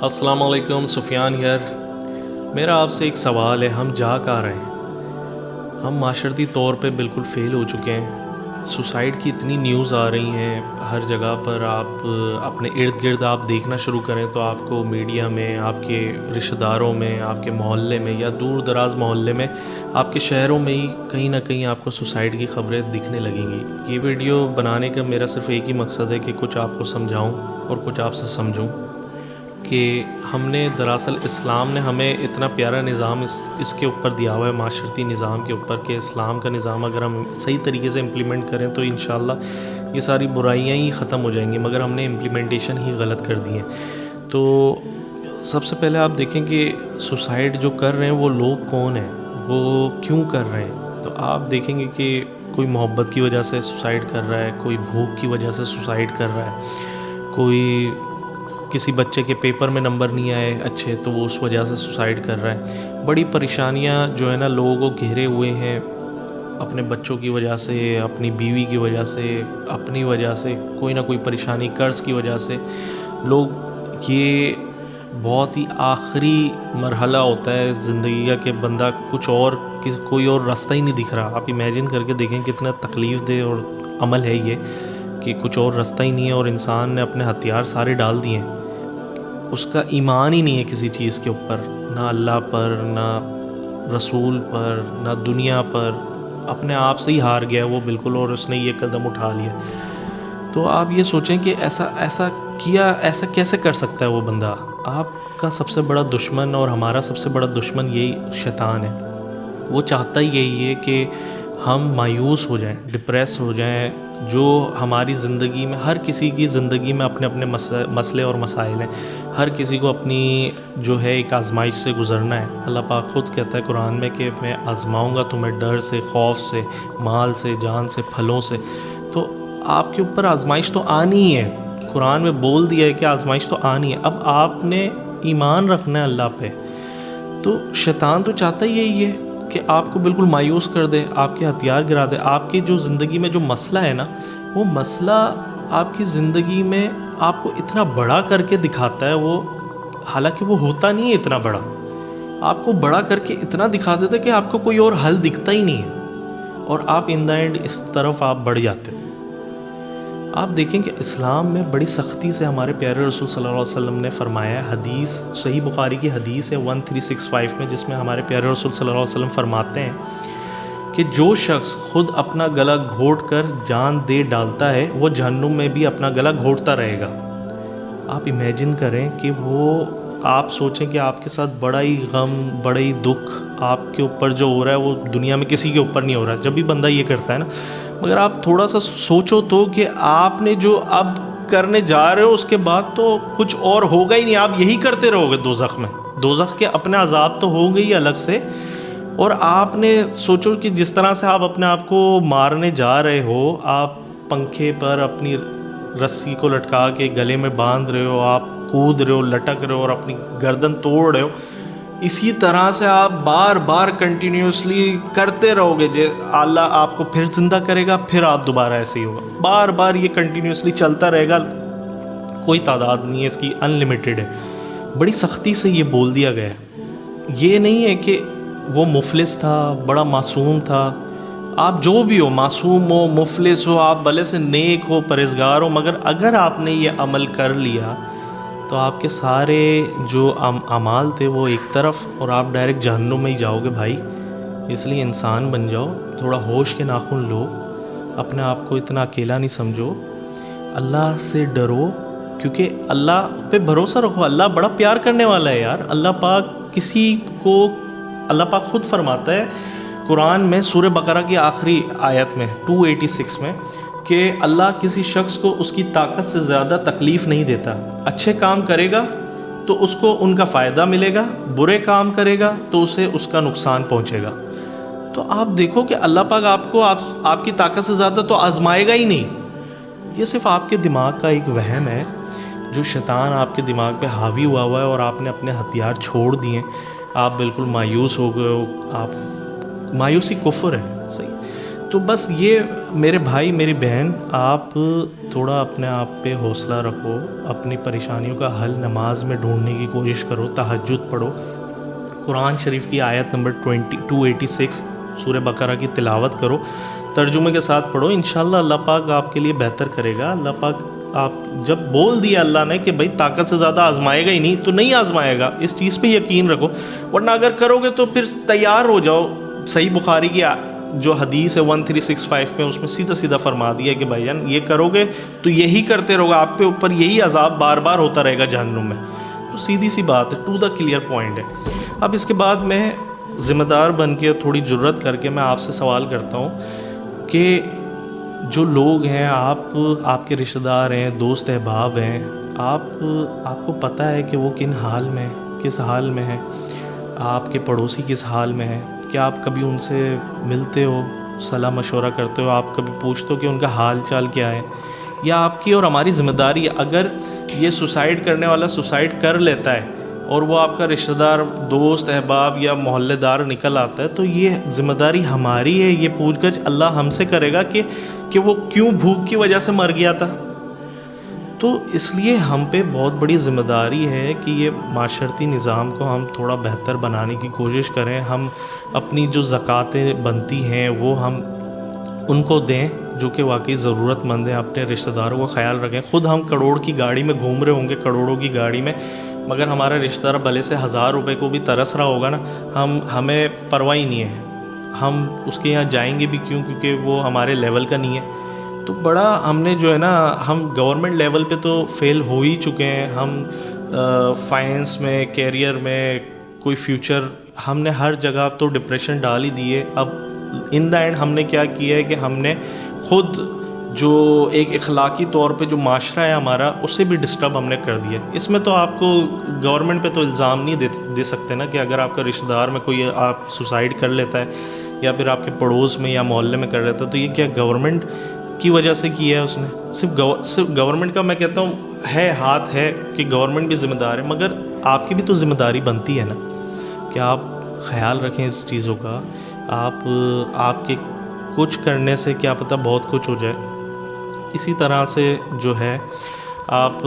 السلام علیکم، سفیان ہیئر۔ میرا آپ سے ایک سوال ہے، ہم جا کہاں رہے ہیں؟ ہم معاشرتی طور پہ بالکل فیل ہو چکے ہیں۔ سوسائڈ کی اتنی نیوز آ رہی ہیں ہر جگہ پر، آپ اپنے ارد گرد آپ دیکھنا شروع کریں تو آپ کو میڈیا میں، آپ کے رشتہ داروں میں، آپ کے محلے میں یا دور دراز محلے میں، آپ کے شہروں میں ہی کہیں نہ کہیں آپ کو سوسائڈ کی خبریں دکھنے لگیں گی۔ یہ ویڈیو بنانے کا میرا صرف ایک ہی مقصد ہے کہ کچھ آپ کو سمجھاؤں اور کچھ آپ سے سمجھوں کہ ہم نے دراصل اسلام نے ہمیں اتنا پیارا نظام اس کے اوپر دیا ہوا ہے، معاشرتی نظام کے اوپر، کہ اسلام کا نظام اگر ہم صحیح طریقے سے امپلیمنٹ کریں تو انشاءاللہ یہ ساری برائیاں ہی ختم ہو جائیں گی، مگر ہم نے امپلیمنٹیشن ہی غلط کر دی ہے۔ تو سب سے پہلے آپ دیکھیں کہ سوسائڈ جو کر رہے ہیں وہ لوگ کون ہیں، وہ کیوں کر رہے ہیں۔ تو آپ دیکھیں گے کہ کوئی محبت کی وجہ سے سوسائڈ کر رہا ہے، کوئی بھوک کی وجہ سے سوسائڈ کر رہا ہے، کوئی کسی بچے کے پیپر میں نمبر نہیں آئے اچھے تو وہ اس وجہ سے سوسائڈ کر رہا ہے۔ بڑی پریشانیاں جو ہے نا لوگوں کو گھیرے ہوئے ہیں، اپنے بچوں کی وجہ سے، اپنی بیوی کی وجہ سے، اپنی وجہ سے، کوئی نہ کوئی پریشانی، قرض کی وجہ سے لوگ، یہ بہت ہی آخری مرحلہ ہوتا ہے زندگی کا کہ بندہ کچھ اور، کوئی اور راستہ ہی نہیں دکھ رہا۔ آپ امیجن کر کے دیکھیں کتنا تکلیف دہ اور عمل ہے یہ، کہ کچھ اور راستہ ہی نہیں ہے اور انسان نے اپنے ہتھیار سارے ڈال دیے ہیں، اس کا ایمان ہی نہیں ہے کسی چیز کے اوپر، نہ اللہ پر، نہ رسول پر، نہ دنیا پر، اپنے آپ سے ہی ہار گیا وہ بالکل، اور اس نے یہ قدم اٹھا لیا۔ تو آپ یہ سوچیں کہ ایسا کیسے کر سکتا ہے وہ بندہ؟ آپ کا سب سے بڑا دشمن اور ہمارا سب سے بڑا دشمن یہی شیطان ہے۔ وہ چاہتا ہی یہی ہے کہ ہم مایوس ہو جائیں، ڈپریس ہو جائیں۔ جو ہماری زندگی میں، ہر کسی کی زندگی میں اپنے اپنے مسئلے اور مسائل ہیں، ہر کسی کو اپنی جو ہے ایک آزمائش سے گزرنا ہے۔ اللہ پاک خود کہتا ہے قرآن میں کہ میں آزماؤں گا تمہیں ڈر سے، خوف سے، مال سے، جان سے، پھلوں سے۔ تو آپ کے اوپر آزمائش تو آنی ہی ہے، قرآن میں بول دیا ہے کہ آزمائش تو آنی ہے۔ اب آپ نے ایمان رکھنا ہے اللہ پہ۔ تو شیطان تو چاہتا ہی یہی ہے کہ آپ کو بالکل مایوس کر دے، آپ کے ہتھیار گرا دے۔ آپ کی جو زندگی میں جو مسئلہ ہے نا، وہ مسئلہ آپ کی زندگی میں آپ کو اتنا بڑا کر کے دکھاتا ہے وہ، حالانکہ وہ ہوتا نہیں ہے اتنا بڑا، آپ کو بڑا کر کے اتنا دکھا دیتا ہے کہ آپ کو کوئی اور حل دکھتا ہی نہیں ہے، اور آپ ان دا اینڈ اس طرف آپ بڑھ جاتے ہو۔ آپ دیکھیں کہ اسلام میں بڑی سختی سے ہمارے پیارے رسول صلی اللہ علیہ وسلم نے فرمایا ہے، حدیث صحیح بخاری کی حدیث ہے 1365 میں، جس میں ہمارے پیارے رسول صلی اللہ علیہ وسلم فرماتے ہیں کہ جو شخص خود اپنا گلا گھونٹ کر جان دے ڈالتا ہے وہ جہنم میں بھی اپنا گلا گھونٹتا رہے گا۔ آپ امیجن کریں کہ وہ، آپ سوچیں کہ آپ کے ساتھ بڑا ہی غم، بڑا ہی دکھ آپ کے اوپر جو ہو رہا ہے وہ دنیا میں کسی کے اوپر نہیں ہو رہا ہے جب بھی بندہ یہ کرتا ہے نا۔ مگر آپ تھوڑا سا سوچو تو کہ آپ نے جو اب کرنے جا رہے ہو اس کے بعد تو کچھ اور ہوگا ہی نہیں، آپ یہی کرتے رہو گے دوزخ میں۔ دوزخ کے اپنے عذاب تو ہوں گے ہی الگ سے، اور آپ نے سوچو کہ جس طرح سے آپ اپنے آپ کو مارنے جا رہے ہو، آپ پنکھے پر اپنی رسی کو لٹکا کے گلے میں باندھ رہے ہو، آپ کود رہے ہو، لٹک رہے ہو اور اپنی گردن توڑ رہے ہو، اسی طرح سے آپ بار بار کنٹینیوسلی کرتے رہو گے۔ اللہ آپ کو پھر زندہ کرے گا، پھر آپ دوبارہ ایسے ہی ہوگا، بار بار یہ کنٹینیوسلی چلتا رہے گا، کوئی تعداد نہیں ہے اس کی، ان لمیٹڈ ہے۔ بڑی سختی سے یہ بول دیا گیا ہے۔ یہ نہیں ہے کہ وہ مفلس تھا، بڑا معصوم تھا، آپ جو بھی ہو، معصوم ہو، مفلس ہو، آپ بھلے سے نیک ہو، پرہیزگار ہو، مگر اگر آپ نے یہ عمل کر لیا تو آپ کے سارے جو اعمال تھے وہ ایک طرف، اور آپ ڈائریکٹ جہنم میں ہی جاؤ گے بھائی۔ اس لیے انسان بن جاؤ، تھوڑا ہوش کے ناخن لو، اپنے آپ کو اتنا اکیلا نہیں سمجھو، اللہ سے ڈرو، کیونکہ اللہ پہ بھروسہ رکھو۔ اللہ بڑا پیار کرنے والا ہے یار۔ اللہ پاک کسی کو، اللہ پاک خود فرماتا ہے قرآن میں سورہ بقرہ کی آخری آیت میں 286 میں کہ اللہ کسی شخص کو اس کی طاقت سے زیادہ تکلیف نہیں دیتا۔ اچھے کام کرے گا تو اس کو ان کا فائدہ ملے گا، برے کام کرے گا تو اسے اس کا نقصان پہنچے گا۔ تو آپ دیکھو کہ اللہ پاک آپ کو آپ کی طاقت سے زیادہ تو آزمائے گا ہی نہیں۔ یہ صرف آپ کے دماغ کا ایک وہم ہے جو شیطان آپ کے دماغ پہ حاوی ہوا ہے، اور آپ نے اپنے ہتھیار چھوڑ دیے، آپ بالکل مایوس ہو گئے ہو۔ آپ مایوسی کفر ہے، صحیح۔ تو بس یہ میرے بھائی میری بہن، آپ تھوڑا اپنے آپ پہ حوصلہ رکھو، اپنی پریشانیوں کا حل نماز میں ڈھونڈنے کی کوشش کرو، تہجد پڑھو، قرآن شریف کی آیت نمبر 286 سورہ بقرہ کی تلاوت کرو، ترجمے کے ساتھ پڑھو، انشاءاللہ اللہ پاک آپ کے لیے بہتر کرے گا۔ اللہ پاک آپ جب بول دیا اللہ نے کہ بھائی طاقت سے زیادہ آزمائے گا ہی نہیں، تو نہیں آزمائے گا، اس چیز پہ یقین رکھو، ورنہ اگر کرو گے تو پھر تیار ہو جاؤ۔ صحیح بخاری کی جو حدیث ہے 1365 میں، اس میں سیدھا سیدھا فرما دیا کہ بھائی جان یہ کرو گے تو یہی کرتے رہو گے، آپ پہ اوپر یہی عذاب بار بار ہوتا رہے گا جہنم میں۔ تو سیدھی سی بات ہے، ٹو دا کلیئر پوائنٹ ہے۔ اب اس کے بعد میں ذمہ دار بن کے تھوڑی جرت کر کے میں آپ سے سوال کرتا ہوں کہ جو لوگ ہیں، آپ کے رشتہ دار ہیں، دوست احباب ہیں، آپ کو پتہ ہے کہ وہ کس حال میں ہیں، آپ کے پڑوسی کس حال میں ہیں؟ کیا آپ کبھی ان سے ملتے ہو، صلاح مشورہ کرتے ہو، آپ کبھی پوچھتے ہو کہ ان کا حال چال کیا ہے؟ یا آپ کی اور ہماری ذمہ داری ہے، اگر یہ سوسائڈ کرنے والا سوسائڈ کر لیتا ہے اور وہ آپ کا رشتہ دار، دوست احباب یا محلے دار نکل آتا ہے، تو یہ ذمہ داری ہماری ہے، یہ پوچھ گچھ اللہ ہم سے کرے گا کہ وہ کیوں بھوک کی وجہ سے مر گیا تھا۔ تو اس لیے ہم پہ بہت بڑی ذمہ داری ہے کہ یہ معاشرتی نظام کو ہم تھوڑا بہتر بنانے کی کوشش کریں، ہم اپنی جو زکوٰۃیں بنتی ہیں وہ ہم ان کو دیں جو کہ واقعی ضرورت مند ہیں، اپنے رشتہ داروں کا خیال رکھیں۔ خود ہم کروڑ کی گاڑی میں گھوم رہے ہوں گے، کروڑوں کی گاڑی میں، مگر ہمارا رشتہ دار بھلے سے 1000 روپے کو بھی ترس رہا ہوگا نا، ہمیں پرواہ ہی نہیں ہے، ہم اس کے یہاں جائیں گے بھی کیوں؟ کیونکہ وہ ہمارے لیول کا نہیں ہے۔ تو بڑا ہم نے جو ہے نا، ہم گورنمنٹ لیول پہ تو فیل ہو ہی چکے ہیں، ہم فائنینس میں، کیریئر میں، کوئی فیوچر، ہم نے ہر جگہ تو ڈپریشن ڈال ہی دیے۔ اب ان دا اینڈ ہم نے کیا کیا ہے کہ ہم نے خود جو ایک اخلاقی طور پہ جو معاشرہ ہے ہمارا، اسے بھی ڈسٹرب ہم نے کر دیا۔ اس میں تو آپ کو گورنمنٹ پہ تو الزام نہیں دے سکتے نا، کہ اگر آپ کا رشتہ دار میں کوئی آپ سوسائڈ کر لیتا ہے یا پھر آپ کے پڑوس میں یا محلے میں کر لیتا ہے، تو یہ کیا گورنمنٹ کی وجہ سے کیا ہے اس نے؟ صرف گورنمنٹ کا میں کہتا ہوں ہے، ہاتھ ہے کہ گورنمنٹ بھی ذمہ دار ہے، مگر آپ کی بھی تو ذمہ داری بنتی ہے نا کہ آپ خیال رکھیں اس چیزوں کا۔ آپ کے کچھ کرنے سے کیا پتہ بہت کچھ ہو جائے۔ اسی طرح سے جو ہے آپ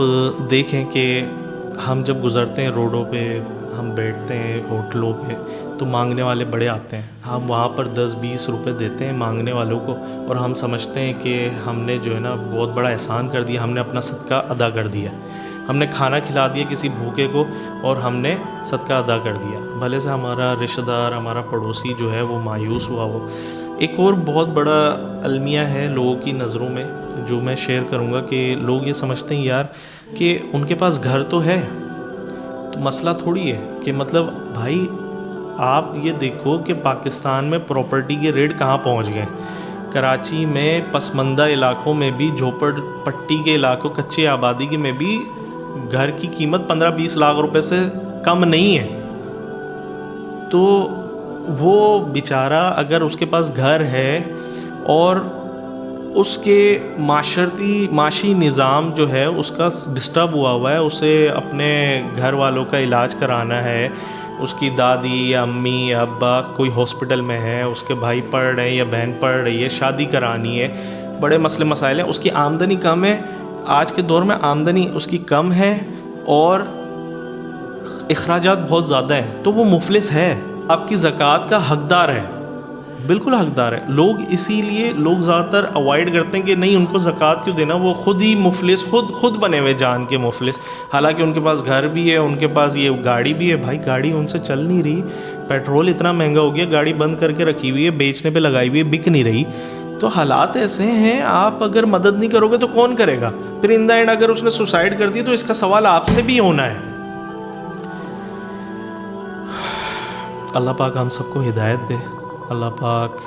دیکھیں کہ ہم جب گزرتے ہیں روڈوں پہ، ہم بیٹھتے ہیں ہوٹلوں پہ، تو مانگنے والے بڑے آتے ہیں، ہم وہاں پر 10-20 روپے دیتے ہیں مانگنے والوں کو، اور ہم سمجھتے ہیں کہ ہم نے جو ہے نا بہت بڑا احسان کر دیا، ہم نے اپنا صدقہ ادا کر دیا، ہم نے کھانا کھلا دیا کسی بھوکے کو اور ہم نے صدقہ ادا کر دیا، بھلے سے ہمارا رشتہ دار، ہمارا پڑوسی جو ہے وہ مایوس ہوا ہو۔ ایک اور بہت بڑا المیہ ہے لوگوں کی نظروں میں جو میں شیئر کروں گا، کہ لوگ یہ سمجھتے ہیں یار کہ ان کے پاس گھر تو ہے، تو مسئلہ تھوڑی ہے کہ مطلب بھائی آپ یہ دیکھو کہ پاکستان میں پراپرٹی کے ریٹ کہاں پہنچ گئے۔ کراچی میں پسماندہ علاقوں میں بھی، جھوپڑ پٹی کے علاقوں، کچے آبادی کے میں بھی گھر کی قیمت 15-20 لاکھ روپے سے کم نہیں ہے۔ تو وہ بیچارہ اگر اس کے پاس گھر ہے اور اس کے معاشی نظام جو ہے اس کا ڈسٹرب ہوا ہے، اسے اپنے گھر والوں کا علاج کرانا ہے، اس کی دادی یا امی یا ابا کوئی ہاسپٹل میں ہے، اس کے بھائی پڑھ رہے ہیں یا بہن پڑھ رہی ہے، شادی کرانی ہے، بڑے مسئلے مسائل ہیں، اس کی آمدنی کم ہے، آج کے دور میں آمدنی اس کی کم ہے اور اخراجات بہت زیادہ ہیں، تو وہ مفلس ہے، آپ کی زکوٰۃ کا حقدار ہے، بالکل حقدار ہے۔ اسی لیے لوگ زیادہ تر اوائڈ کرتے ہیں کہ نہیں ان کو زکوٰۃ کیوں دینا، وہ خود ہی مفلس، خود بنے ہوئے جان کے مفلس، حالانکہ ان کے پاس گھر بھی ہے، ان کے پاس یہ گاڑی بھی ہے۔ بھائی گاڑی ان سے چل نہیں رہی، پیٹرول اتنا مہنگا ہو گیا، گاڑی بند کر کے رکھی ہوئی ہے، بیچنے پہ لگائی ہوئی ہے، بک نہیں رہی۔ تو حالات ایسے ہیں، آپ اگر مدد نہیں کرو گے تو کون کرے گا؟ پھر ان دا اینڈ اگر اس نے سوسائڈ کر دی تو اس کا سوال آپ سے بھی ہونا ہے۔ اللہ پاک ہم سب کو ہدایت دے، اللہ پاک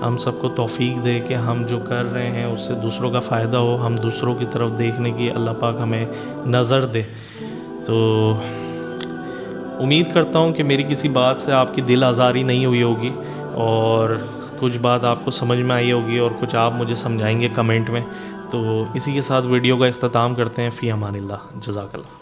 ہم سب کو توفیق دے کہ ہم جو کر رہے ہیں اس سے دوسروں کا فائدہ ہو، ہم دوسروں کی طرف دیکھنے کی اللہ پاک ہمیں نظر دے۔ تو امید کرتا ہوں کہ میری کسی بات سے آپ کی دل آزاری نہیں ہوئی ہوگی، اور کچھ بات آپ کو سمجھ میں آئی ہوگی، اور کچھ آپ مجھے سمجھائیں گے کمنٹ میں۔ تو اسی کے ساتھ ویڈیو کا اختتام کرتے ہیں۔ فی امان اللہ، جزاک اللہ۔